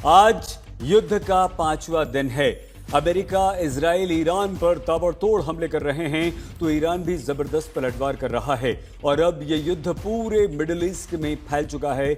आज युद्ध का 5वां दिन है। अमेरिका इजराइल ईरान पर ताबड़तोड़ हमले कर रहे हैं तो ईरान भी जबरदस्त पलटवार कर रहा है और अब यह युद्ध पूरे मिडिल ईस्ट में फैल चुका है।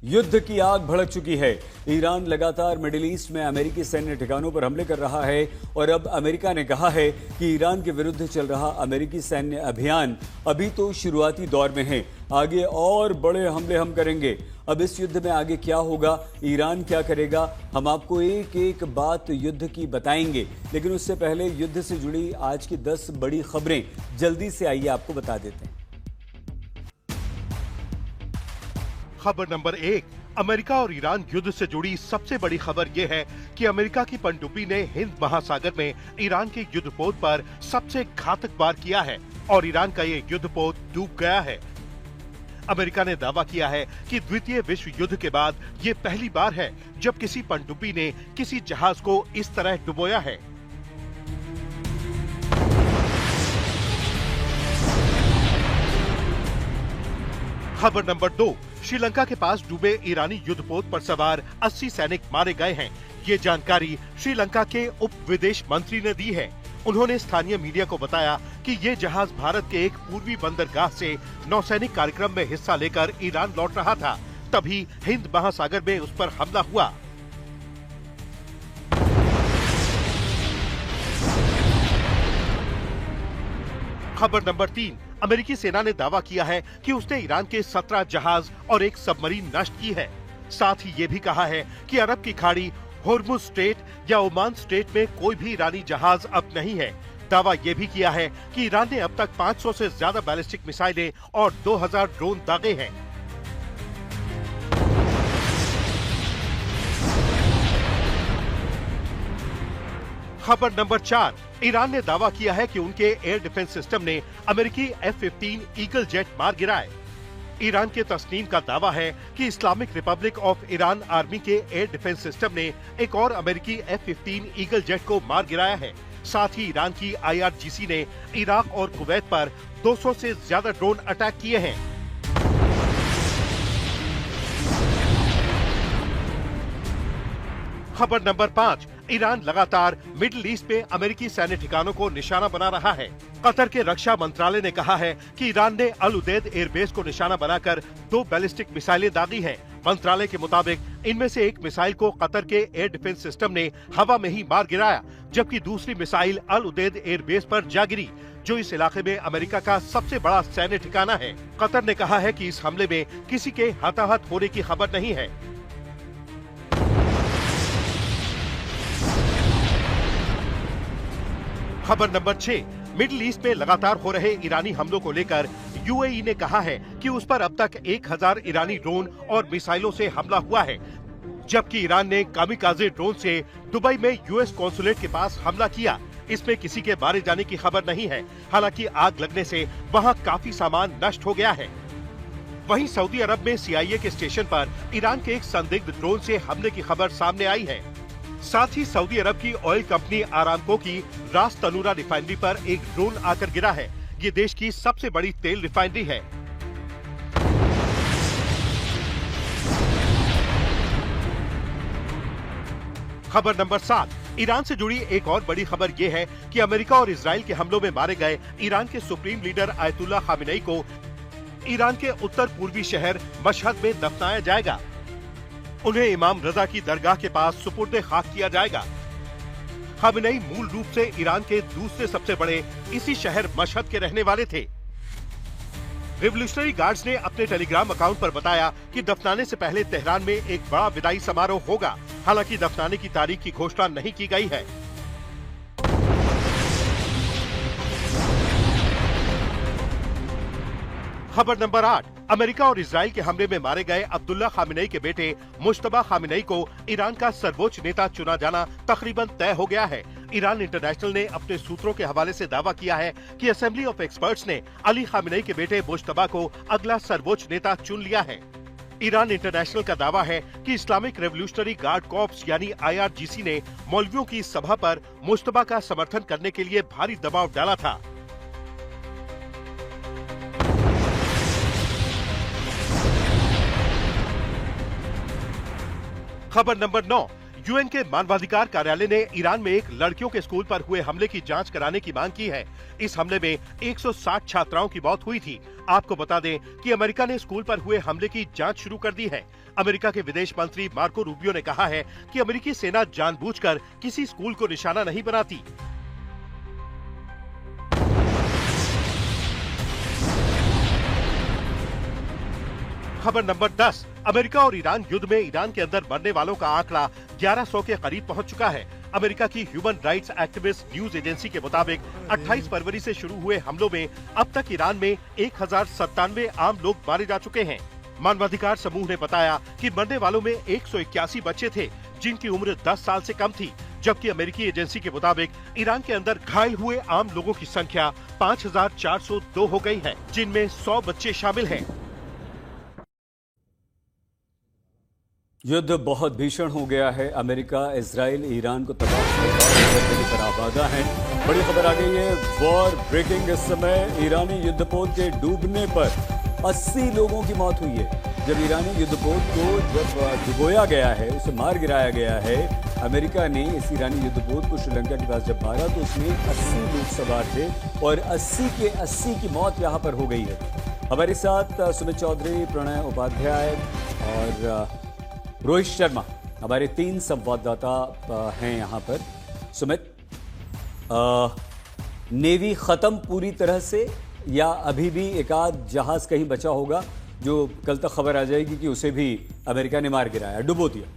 युद्ध की आग भड़क चुकी है। ईरान लगातार मिडिल ईस्ट में अमेरिकी सैन्य ठिकानों पर हमले कर रहा है और अब अमेरिका ने कहा है कि ईरान के विरुद्ध चल रहा अमेरिकी सैन्य अभियान अभी तो शुरुआती दौर में है, आगे और बड़े हमले हम करेंगे। अब इस युद्ध में आगे क्या होगा, ईरान क्या करेगा, हम आपको एक एक बात युद्ध की बताएंगे। लेकिन उससे पहले युद्ध से जुड़ी आज की 10 बड़ी खबरें जल्दी से आइए आपको बता देते हैं। खबर नंबर 1, अमेरिका और ईरान युद्ध से जुड़ी सबसे बड़ी खबर यह है कि अमेरिका की पनडुब्बी ने हिंद महासागर में ईरान के युद्धपोत पर सबसे घातक वार किया है और ईरान का ये युद्धपोत डूब गया है। अमेरिका ने दावा किया है कि द्वितीय विश्व युद्ध के बाद ये पहली बार है जब किसी पनडुब्बी ने किसी जहाज को इस तरह डुबोया है। खबर नंबर 2, श्रीलंका के पास डूबे ईरानी युद्धपोत पर सवार 80 सैनिक मारे गए हैं। ये जानकारी श्रीलंका के उप विदेश मंत्री ने दी है। उन्होंने स्थानीय मीडिया को बताया कि ये जहाज भारत के एक पूर्वी बंदरगाह से नौसैनिक कार्यक्रम में हिस्सा लेकर ईरान लौट रहा था, तभी हिंद महासागर में उस पर हमला हुआ। खबर नंबर 3, अमेरिकी सेना ने दावा किया है कि उसने ईरान के 17 जहाज और एक सबमरीन नष्ट की है। साथ ही ये भी कहा है कि अरब की खाड़ी, होर्मुज स्ट्रेट या ओमान स्ट्रेट में कोई भी ईरानी जहाज अब नहीं है। दावा ये भी किया है कि ईरान ने अब तक 500 से ज्यादा बैलिस्टिक मिसाइलें और 2000 ड्रोन दागे हैं। खबर नंबर 4, ईरान ने दावा किया है कि उनके एयर डिफेंस सिस्टम ने अमेरिकी F-15 ईगल जेट मार गिराए। ईरान के तस्नीम का दावा है कि Islamic Republic of Iran army के एयर डिफेंस सिस्टम ने एक और अमेरिकी F-15 ईगल जेट को मार गिराया है। साथ ही ईरान की IRGC ने इराक और कुवैत पर 200 से ज्यादा ड्रोन अटैक किए हैं। खबर नंबर 5, ईरान लगातार मिडिल ईस्ट में अमेरिकी सैन्य ठिकानों को निशाना बना रहा है। कतर के रक्षा मंत्रालय ने कहा है कि ईरान ने अल उदैद एयरबेस को निशाना बनाकर 2 बैलिस्टिक मिसाइलें दागी हैं। मंत्रालय के मुताबिक इनमें से एक मिसाइल को कतर के एयर डिफेंस सिस्टम ने हवा में ही मार गिराया, जबकि दूसरी मिसाइल अल उदैद एयरबेस पर जा गिरी, जो इस इलाके में अमेरिका का सबसे बड़ा सैन्य ठिकाना है। कतर ने कहा है कि इस हमले में किसी के हताहत होने की खबर नहीं है। खबर नंबर 6, मिडिल ईस्ट में लगातार हो रहे ईरानी हमलों को लेकर UAE ने कहा है कि उस पर अब तक 1000 ईरानी ड्रोन और मिसाइलों से हमला हुआ है, जबकि ईरान ने कामिकाजे ड्रोन से दुबई में US कॉन्सुलेट के पास हमला किया। इसमें किसी के मारे जाने की खबर नहीं है। हालांकि आग लगने से वहां काफी सामान नष्ट हो गया है। वहीं सऊदी अरब में CIA के स्टेशन पर ईरान के एक संदिग्ध ड्रोन से हमले की खबर सामने आई है। साथ ही सऊदी अरब की ऑयल कंपनी आरामको की रास तनूरा रिफाइनरी पर एक ड्रोन आकर गिरा है। ये देश की सबसे बड़ी तेल रिफाइनरी है। खबर नंबर 7, ईरान से जुड़ी एक और बड़ी खबर ये है कि अमेरिका और इजराइल के हमलों में मारे गए ईरान के सुप्रीम लीडर आयतुल्लाह खामेनी को ईरान के उत्तर पूर्वी शहर मशहद में दफनाया जाएगा। उन्हें इमाम रजा की दरगाह के पास सुपुर्द खाक किया जाएगा। खामेनी मूल रूप से ईरान के दूसरे सबसे बड़े इसी शहर मशहद के रहने वाले थे। रिवोल्यूशनरी गार्ड्स ने अपने टेलीग्राम अकाउंट पर बताया कि दफनाने से पहले तेहरान में एक बड़ा विदाई समारोह होगा। हालांकि दफनाने की तारीख की घोषणा नहीं की गई है। खबर नंबर 8, अमेरिका और इजराइल के हमले में मारे गए अब्दुल्ला खामेनी के बेटे मुश्तबा खामेनी को ईरान का सर्वोच्च नेता चुना जाना तकरीबन तय हो गया है। ईरान इंटरनेशनल ने अपने सूत्रों के हवाले से दावा किया है कि असेंबली ऑफ एक्सपर्ट्स ने अली खामेनी के बेटे मुश्तबा को अगला सर्वोच्च नेता चुन लिया है। ईरान इंटरनेशनल का दावा है कि इस्लामिक रेवोल्यूशनरी गार्ड कॉर्प्स यानी IRGC ने मौलवियों की सभा पर मुश्तबा का समर्थन करने के लिए भारी दबाव डाला था। खबर नंबर 9, यूएन के मानवाधिकार कार्यालय ने ईरान में एक लड़कियों के स्कूल पर हुए हमले की जांच कराने की मांग की है। इस हमले में 160 छात्राओं की मौत हुई थी। आपको बता दें कि अमेरिका ने स्कूल पर हुए हमले की जांच शुरू कर दी है। अमेरिका के विदेश मंत्री मार्को रूबियो ने कहा है कि अमेरिकी सेना जानबूझकर किसी स्कूल को निशाना नहीं बनाती। खबर नंबर 10, अमेरिका और ईरान युद्ध में ईरान के अंदर मरने वालों का आंकड़ा 1100 के करीब पहुंच चुका है। अमेरिका की human rights activist news agency के मुताबिक 28 फरवरी से शुरू हुए हमलों में अब तक ईरान में 1097 आम लोग मारे जा चुके हैं। मानवाधिकार समूह ने बताया कि मरने वालों में 181 बच्चे थे, जिनकी उम्र 10 साल से कम थी, जबकि अमेरिकी एजेंसी के मुताबिक ईरान के अंदर घायल हुए आम लोगों की संख्या 5402 हो गई है, जिनमें 100 बच्चे शामिल हैं। युद्ध बहुत भीषण हो गया है। अमेरिका इजराइल ईरान को तबाह करने की तरफ आगाह है। बड़ी खबर आ गई है, वॉर ब्रेकिंग। इस समय ईरानी युद्धपोत के डूबने पर 80 लोगों की मौत हुई है। जब ईरानी युद्धपोत को जब डुबोया गया है, उसे मार गिराया गया है, अमेरिका ने इस ईरानी युद्धपोत को श्रीलंका के पास जब मारा तो उसमें 80 लोग सवार थे और 80 के 80 की मौत यहाँ पर हो गई है। हमारे साथ सुमित चौधरी, प्रणय उपाध्याय और रोहित शर्मा, हमारे 3 संवाददाता हैं यहाँ पर। सुमित, नेवी खत्म पूरी तरह से या अभी भी एक आध जहाज कहीं बचा होगा जो कल तक खबर आ जाएगी कि उसे भी अमेरिका ने मार गिराया, डुबो दिया?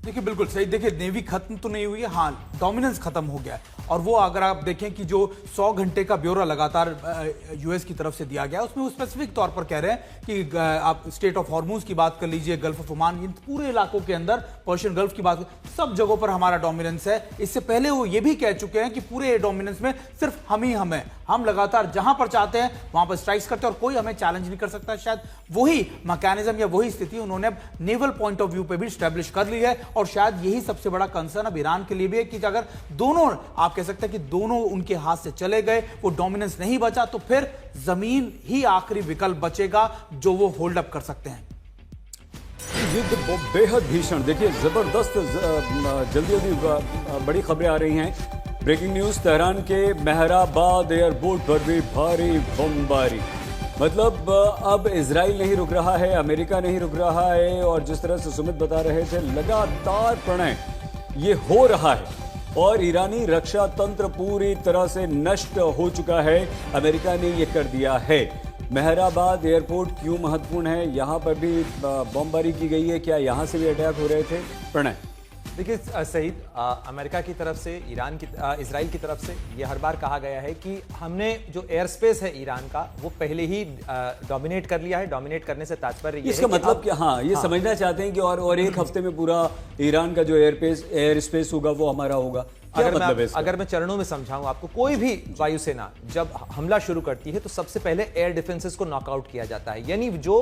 देखिए बिल्कुल सही। देखिए नेवी खत्म तो नहीं हुई है, हाँ डोमिनेंस खत्म हो गया है। और वो अगर आप देखें कि जो 100 घंटे का ब्यौरा लगातार यूएस की तरफ से दिया गया, उसमें वो स्पेसिफिक तौर पर कह रहे हैं कि आप स्टेट ऑफ हॉर्मूज की बात कर लीजिए, गल्फ ऑफ ओमान, इन पूरे इलाकों के अंदर, पर्शियन गल्फ की बात, सब जगहों पर हमारा डोमिनेंस है। इससे पहले वो ये भी कह चुके हैं कि पूरे डोमिनेंस में सिर्फ हम ही हम हैं, हम लगातार जहां पर चाहते हैं वहां पर स्ट्राइक्स करते हैं और कोई हमें चैलेंज नहीं कर सकता। शायद वही मैकेनिज्म या वही स्थिति उन्होंने नेवल पॉइंट ऑफ व्यू पे भी स्टैब्लिश कर ली है। और शायद यही सबसे बड़ा कंसर्न अब ईरान के लिए भी है कि अगर दोनों, आप कह सकते हैं कि दोनों उनके हाथ से चले गए, वो डोमिनेंस नहीं बचा, तो फिर जमीन ही आखिरी विकल्प बचेगा जो वो होल्ड अप कर सकते हैं। युद्ध बेहद भीषण, देखिए जबरदस्त, जल्दी जल्दी बड़ी खबरें आ रही हैं। ब्रेकिंग न्यूज, तेहरान के मेहराबाद एयरपोर्ट पर भी भारी बमबारी। मतलब अब इजराइल नहीं रुक रहा है, अमेरिका नहीं रुक रहा है, और जिस तरह से सुमित बता रहे थे, लगातार प्रणय ये हो रहा है और ईरानी रक्षा तंत्र पूरी तरह से नष्ट हो चुका है। अमेरिका ने ये कर दिया है। मेहराबाद एयरपोर्ट क्यों महत्वपूर्ण है? यहाँ पर भी बमबारी की गई है, क्या यहाँ से भी अटैक हो रहे थे? प्रणय, देखिए सईद, अमेरिका की तरफ से, इजराइल की तरफ से ये हर बार कहा गया है कि हमने जो एयर स्पेस है ईरान का वो पहले ही डोमिनेट कर लिया है। डोमिनेट करने से तात्पर्य ये इसका है मतलब कि हाँ, ये समझना चाहते हैं कि और एक हफ्ते में पूरा ईरान का जो एयर स्पेस होगा वो हमारा होगा। अगर मैं चरणों में समझाऊं आपको, कोई भी वायुसेना जब हमला शुरू करती है तो सबसे पहले एयर डिफेंसेस को नॉकआउट किया जाता है। यानी जो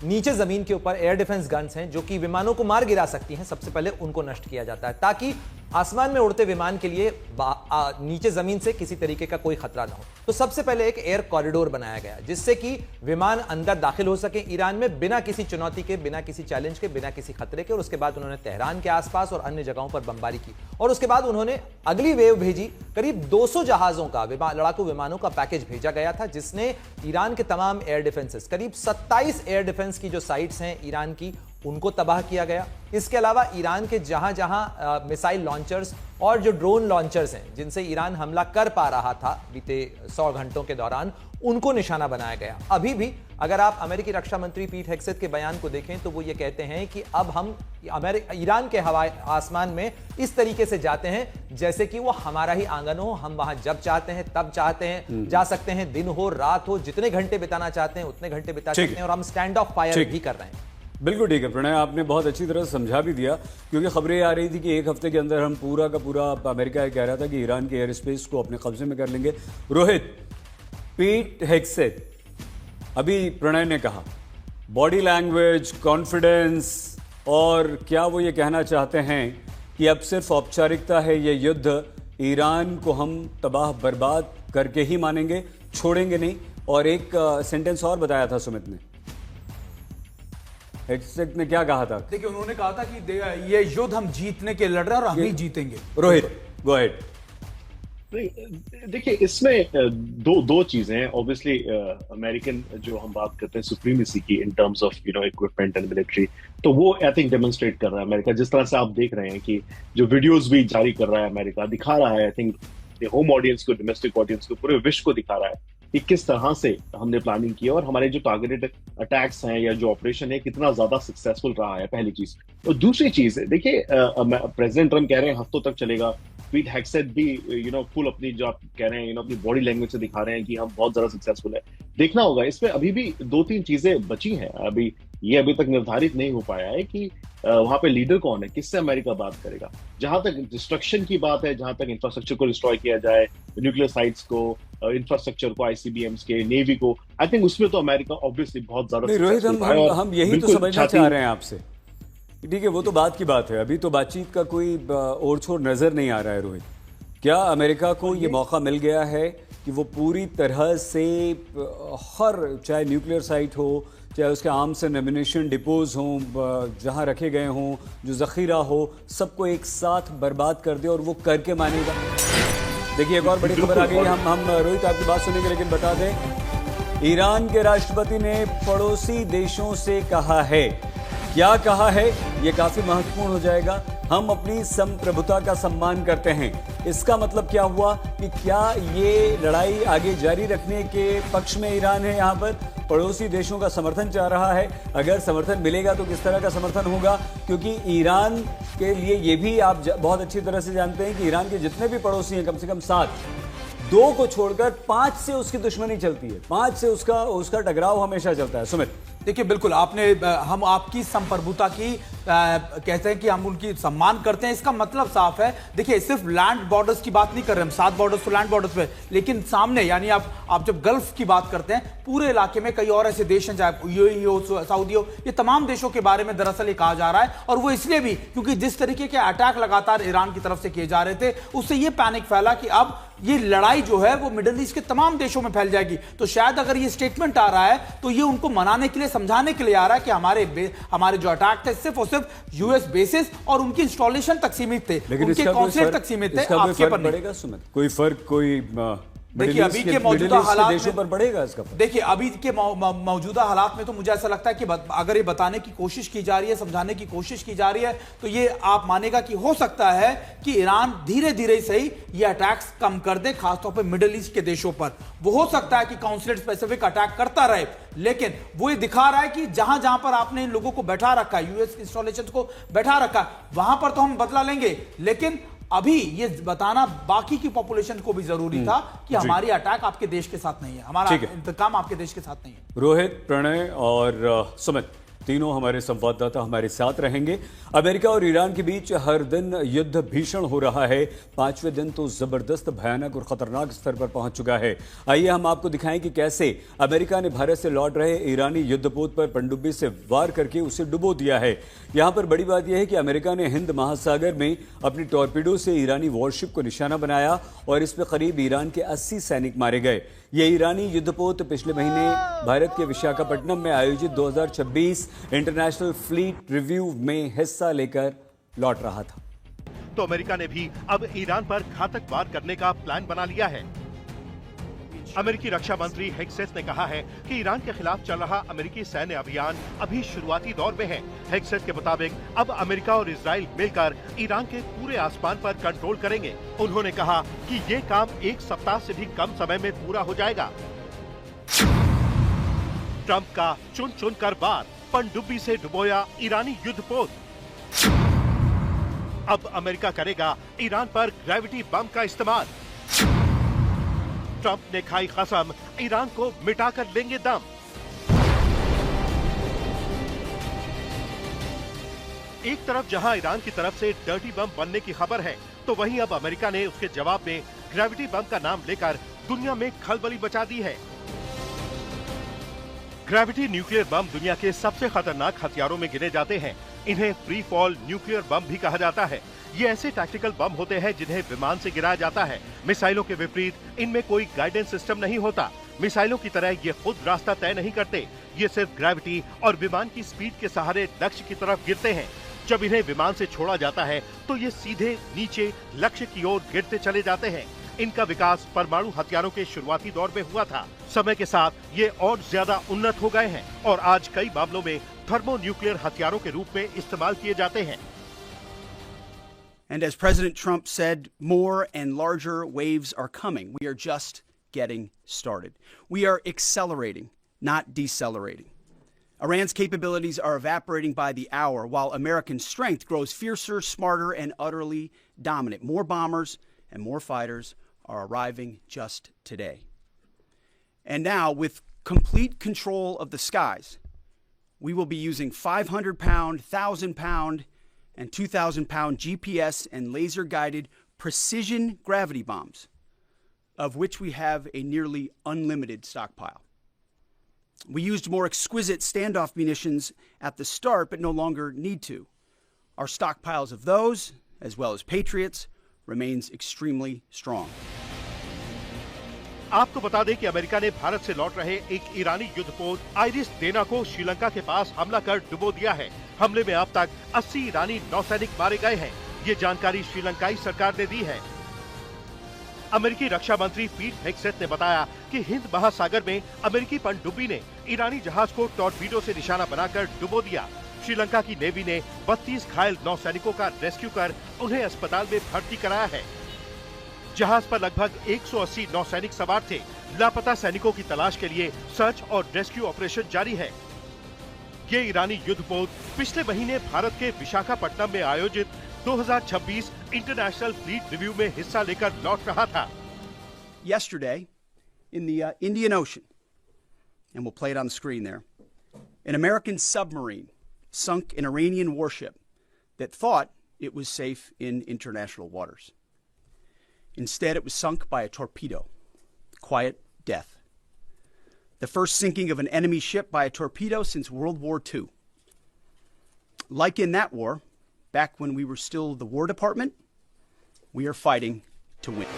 नीचे जमीन के ऊपर एयर डिफेंस गन्स हैं जो कि विमानों को मार गिरा सकती हैं, सबसे पहले उनको नष्ट किया जाता है, ताकि आसमान में उड़ते विमान के लिए नीचे जमीन से किसी तरीके का कोई खतरा ना हो। तो सबसे पहले एक एयर कॉरिडोर बनाया गया जिससे कि विमान अंदर दाखिल हो सके ईरान में बिना किसी चुनौती के, बिना किसी चैलेंज के, बिना किसी खतरे के। और उसके बाद उन्होंने तेहरान के आसपास और अन्य जगहों पर बमबारी की और उसके बाद उन्होंने अगली वेव भेजी। करीब 200 जहाजों का, लड़ाकू विमानों का पैकेज भेजा गया था जिसने ईरान के तमाम एयर डिफेंसेस, करीब 27 एयर डिफेंस की जो साइट्स हैं ईरान की, उनको तबाह किया गया। इसके अलावा ईरान के जहां जहां मिसाइल लॉन्चर्स और जो ड्रोन लॉन्चर्स हैं जिनसे ईरान हमला कर पा रहा था बीते 100 घंटों के दौरान, उनको निशाना बनाया गया। अभी भी अगर आप अमेरिकी रक्षा मंत्री पीट हेग्सेथ के बयान को देखें तो वो ये कहते हैं कि अब हम ईरान के हवाई आसमान में इस तरीके से जाते हैं जैसे कि वो हमारा ही आंगन हो। हम वहां जब चाहते हैं तब चाहते हैं जा सकते हैं, दिन हो रात हो, जितने घंटे बिताना चाहते हैं उतने घंटे बिता सकते हैं, और हम स्टैंड ऑफ फायर भी कर रहे हैं। बिल्कुल ठीक है प्रणय, आपने बहुत अच्छी तरह समझा भी दिया, क्योंकि खबरें आ रही थी कि एक हफ्ते के अंदर हम पूरा का पूरा, अमेरिका कह रहा था कि ईरान के एयर स्पेस को अपने कब्जे में कर लेंगे। रोहित, पीट हेग्सेथ, अभी प्रणय ने कहा, बॉडी लैंग्वेज, कॉन्फिडेंस, और क्या वो ये कहना चाहते हैं कि अब सिर्फ औपचारिकता है ये युद्ध, ईरान को हम तबाह बर्बाद करके ही मानेंगे, छोड़ेंगे नहीं? और एक सेंटेंस और बताया था सुमित ने, हेक्सेट ने क्या कहा था? देखिए उन्होंने कहा था कि ये युद्ध हम जीतने के लड़ रहे हैं और हम ही जीतेंगे। Rohit, go ahead. देखिए इसमें दो चीजें हैं। ऑब्वियसली अमेरिकन जो हम बात करते हैं सुप्रीमेसी की in terms of equipment and military, तो वो आई थिंक डेमोन्स्ट्रेट कर रहा है अमेरिका। जिस तरह से आप देख रहे हैं कि जो वीडियोस भी जारी कर रहा है अमेरिका, दिखा रहा है आई थिंक होम ऑडियंस को, डोमेस्टिक ऑडियंस को, पूरे विश्व को दिखा रहा है कि किस तरह से हमने प्लानिंग की और हमारे जो टारगेटेड अटैक्स हैं या जो ऑपरेशन है कितना ज्यादा सक्सेसफुल रहा है, पहली चीज। और दूसरी चीज देखिए प्रेसिडेंट ट्रम्प कह रहे हैं हफ्तों तक चलेगा। पीट हेक्सेट भी फुल अपनी जो आप कह रहे हैं अपनी बॉडी लैंग्वेज से दिखा रहे हैं कि हम बहुत ज्यादा सक्सेसफुल है। देखना होगा इसमें, अभी भी 2-3 चीजें बची हैं। अभी तक निर्धारित नहीं हो पाया है कि वहां पे लीडर कौन है, किससे अमेरिका बात करेगा। जहां तक डिस्ट्रक्शन की बात है, जहां तक इंफ्रास्ट्रक्चर को डिस्ट्रॉय किया जाए, न्यूक्लियर साइट्स को, इंफ्रास्ट्रक्चर को, आईसीबीएम्स के, नेवी को, आई थिंक उसमें तो अमेरिका ऑब्वियसली बहुत ज्यादा। रोहित, हम यही तो समझना चाह रहे हैं आपसे। ठीक है, वो तो बात की बात है, अभी तो बातचीत का कोई ओर छोर नजर नहीं आ रहा है। रोहित, क्या अमेरिका को ये मौका मिल गया है कि वो पूरी तरह से हर, चाहे न्यूक्लियर साइट हो, चाहे उसके आर्म्स एंड एम्युनिशन डिपोज हों, जहां रखे गए हों, जो जखीरा हो, सबको एक साथ बर्बाद कर दे और वो करके मानेगा? देखिए एक और बड़ी खबर आ गई। हम रोहित आपकी बात सुनेंगे, लेकिन बता दें ईरान के राष्ट्रपति ने पड़ोसी देशों से कहा है। क्या कहा है ये काफी महत्वपूर्ण हो जाएगा। हम अपनी संप्रभुता का सम्मान करते हैं। इसका मतलब क्या हुआ कि क्या ये लड़ाई आगे जारी रखने के पक्ष में ईरान है, यहां पर पड़ोसी देशों का समर्थन चाह रहा है? अगर समर्थन मिलेगा तो किस तरह का समर्थन होगा? क्योंकि ईरान के लिए ये भी आप बहुत अच्छी तरह से जानते हैं कि ईरान के जितने भी पड़ोसी हैं, कम से कम 7, 2 को छोड़कर 5 से उसकी दुश्मनी चलती है, 5 से उसका टकराव हमेशा चलता है। सुमित, देखिए बिल्कुल हम आपकी संप्रभुता की कहते हैं कि हम उनकी सम्मान करते हैं, इसका मतलब साफ है। देखिए सिर्फ लैंड बॉर्डर्स की बात नहीं कर रहे हम, 7 बॉर्डर्स तो लैंड बॉर्डर्स पे, लेकिन सामने यानी आप जब गल्फ की बात करते हैं, पूरे इलाके में कई और ऐसे देश हैं, चाहे यूएई हो, सऊदी हो, ये तमाम देशों के बारे में दरअसल ये कहा जा रहा है। और वो इसलिए भी क्योंकि जिस तरीके के अटैक लगातार ईरान की तरफ से किए जा रहे थे, उससे ये पैनिक फैला कि अब ये लड़ाई जो है वो मिडिल ईस्ट के तमाम देशों में फैल जाएगी। तो शायद अगर ये स्टेटमेंट आ रहा है तो ये उनको मनाने के लिए, समझाने के लिए आ रहा है कि हमारे जो अटैक थे सिर्फ और सिर्फ यूएस बेसिस और उनकी इंस्टॉलेशन तक सीमित थे, उनके कॉन्सुलेट तक सीमित थे, आपके पर नहीं। सुमित, कोई फर्क, कोई देखिए अभी के मौजूदा हालात देशों पर पड़ेगा इसका? देखिए अभी के मौजूदा हालात में तो मुझे ऐसा लगता है कि अगर ये बताने की कोशिश की जा रही है, समझाने की कोशिश की जा रही है, तो ये आप मानेगा कि हो सकता है कि ईरान धीरे धीरे सही ये अटैक्स कम कर दे, खासतौर पर मिडिल ईस्ट के देशों पर। वो हो सकता है कि काउंसलेट स्पेसिफिक अटैक करता रहे, लेकिन वो ये दिखा रहा है कि जहां जहां पर आपने इन लोगों को बैठा रखा है, यूएस इंस्टॉलेशन को बैठा रखा, वहां पर तो हम बदला लेंगे, लेकिन अभी ये बताना बाकी की पॉपुलेशन को भी जरूरी था कि हमारी अटैक आपके देश के साथ नहीं है, हमारा इंतकाम आपके देश के साथ नहीं है। रोहित, प्रणय और सुमित तीनों हमारे संवाददाता हमारे साथ रहेंगे। अमेरिका और ईरान के बीच हर दिन युद्ध भीषण हो रहा है। 5वें दिन तो जबरदस्त, भयानक और खतरनाक स्तर पर पहुंच चुका है। आइए हम आपको दिखाएं कि कैसे अमेरिका ने भारत से लौट रहे ईरानी युद्धपोत पर पनडुब्बी से वार करके उसे डुबो दिया है। यहां पर बड़ी बात यह है कि अमेरिका ने हिंद महासागर में अपनी टॉर्पीडो से ईरानी वॉरशिप को निशाना बनाया और इसमें करीब ईरान के 80 सैनिक मारे गए। ये ईरानी युद्धपोत पिछले महीने भारत के विशाखापट्टनम में आयोजित 2026 इंटरनेशनल फ्लीट रिव्यू में हिस्सा लेकर लौट रहा था। तो अमेरिका ने भी अब ईरान पर घातक वार करने का प्लान बना लिया है। अमेरिकी रक्षा मंत्री हेक्सेट ने कहा है कि ईरान के खिलाफ चल रहा अमेरिकी सैन्य अभियान अभी शुरुआती दौर में है। हेक्सेट के मुताबिक अब अमेरिका और इजराइल मिलकर ईरान के पूरे आसमान पर कंट्रोल करेंगे। उन्होंने कहा कि ये काम 1 सप्ताह से भी कम समय में पूरा हो जाएगा। ट्रंप का चुन चुन कर वार, पनडुब्बी से डुबोया ईरानी युद्धपोत। अब अमेरिका करेगा ईरान पर ग्रेविटी बम का इस्तेमाल। ट्रंप ने खाई कसम, ईरान को मिटाकर लेंगे दम। एक तरफ जहां ईरान की तरफ से डर्टी बम बनने की खबर है, तो वहीं अब अमेरिका ने उसके जवाब में ग्रेविटी बम का नाम लेकर दुनिया में खलबली मचा दी है। ग्रेविटी न्यूक्लियर बम दुनिया के सबसे खतरनाक हथियारों में गिने जाते हैं। इन्हें फ्री फॉल न्यूक्लियर बम भी कहा जाता है। ये ऐसे टैक्टिकल बम होते हैं जिन्हें विमान से गिराया जाता है। मिसाइलों के विपरीत इनमें कोई गाइडेंस सिस्टम नहीं होता। मिसाइलों की तरह ये खुद रास्ता तय नहीं करते, ये सिर्फ ग्रेविटी और विमान की स्पीड के सहारे लक्ष्य की तरफ गिरते हैं। जब इन्हें विमान से छोड़ा जाता है तो ये सीधे नीचे लक्ष्य की ओर गिरते चले जाते हैं। इनका विकास परमाणु हथियारों के शुरुआती दौर में हुआ था। समय के साथ ये और ज्यादा उन्नत हो गए हैं और आज कई मामलों में थर्मोन्यूक्लियर हथियारों के रूप में इस्तेमाल किए जाते हैं। And as President Trump said, more and larger waves are coming. We are just getting started. We are accelerating, not decelerating. Iran's capabilities are evaporating by the hour, while American strength grows fiercer, smarter, and utterly dominant. More bombers and more fighters are arriving just today. And now, with complete control of the skies, we will be using 500-pound, 1,000-pound, and 2,000-pound GPS and laser-guided precision gravity bombs, of which we have a nearly unlimited stockpile. We used more exquisite standoff munitions at the start, but no longer need to. Our stockpiles of those, as well as Patriots, remains extremely strong. आपको बता दें कि America ने भारत से लौट रहे एक ईरानी युद्धपोत आइरिस डेना को श्रीलंका के पास हमला कर डुबो दिया है। हमले में अब तक 80 ईरानी नौसैनिक मारे गए हैं। ये जानकारी श्रीलंकाई सरकार ने दी है। अमेरिकी रक्षा मंत्री पीट हेग्सेथ ने बताया कि हिंद महासागर में अमेरिकी पनडुब्बी ने ईरानी जहाज को टॉर्पीडो से निशाना बनाकर डुबो दिया। श्रीलंका की नेवी ने 32 घायल नौसैनिकों का रेस्क्यू कर उन्हें अस्पताल में भर्ती कराया है। जहाज पर लगभग 180 नौसैनिक सवार थे। लापता सैनिकों की तलाश के लिए सर्च और रेस्क्यू ऑपरेशन जारी है। ये ईरानी युद्धपोत पिछले महीने भारत के विशाखापट्टनम में आयोजित 2026 इंटरनेशनल फ्लीट रिव्यू में हिस्सा लेकर लौट रहा था। Yesterday, in the Indian Ocean, and we'll play it on the screen there, an American submarine sunk an Iranian warship that thought it was safe in international waters. Instead, it was sunk by a torpedo. Quiet death. The first sinking of an enemy ship by a torpedo since World War II. Like in that war, back when we were still the War Department, we are fighting to win.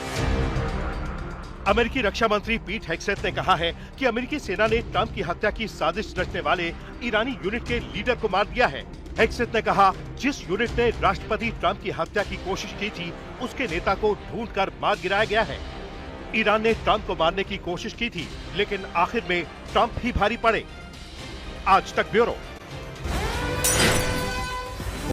अमेरिकी रक्षा मंत्री पीट हेग्सेथ ने कहा है कि अमेरिकी सेना ने ट्रंप की हत्या की साजिश रचने वाले ईरानी यूनिट के लीडर को मार दिया है। हेग्सेथ ने कहा, जिस यूनिट ने राष्ट्रपति ट्रंप की हत्या की कोशिश की थी, उसके नेता को ढूंढकर मार गिराया गया है। ईरान ने ट्रंप को मारने की कोशिश की थी, लेकिन आखिर में ट्रंप ही भारी पड़े। आज तक ब्यूरो।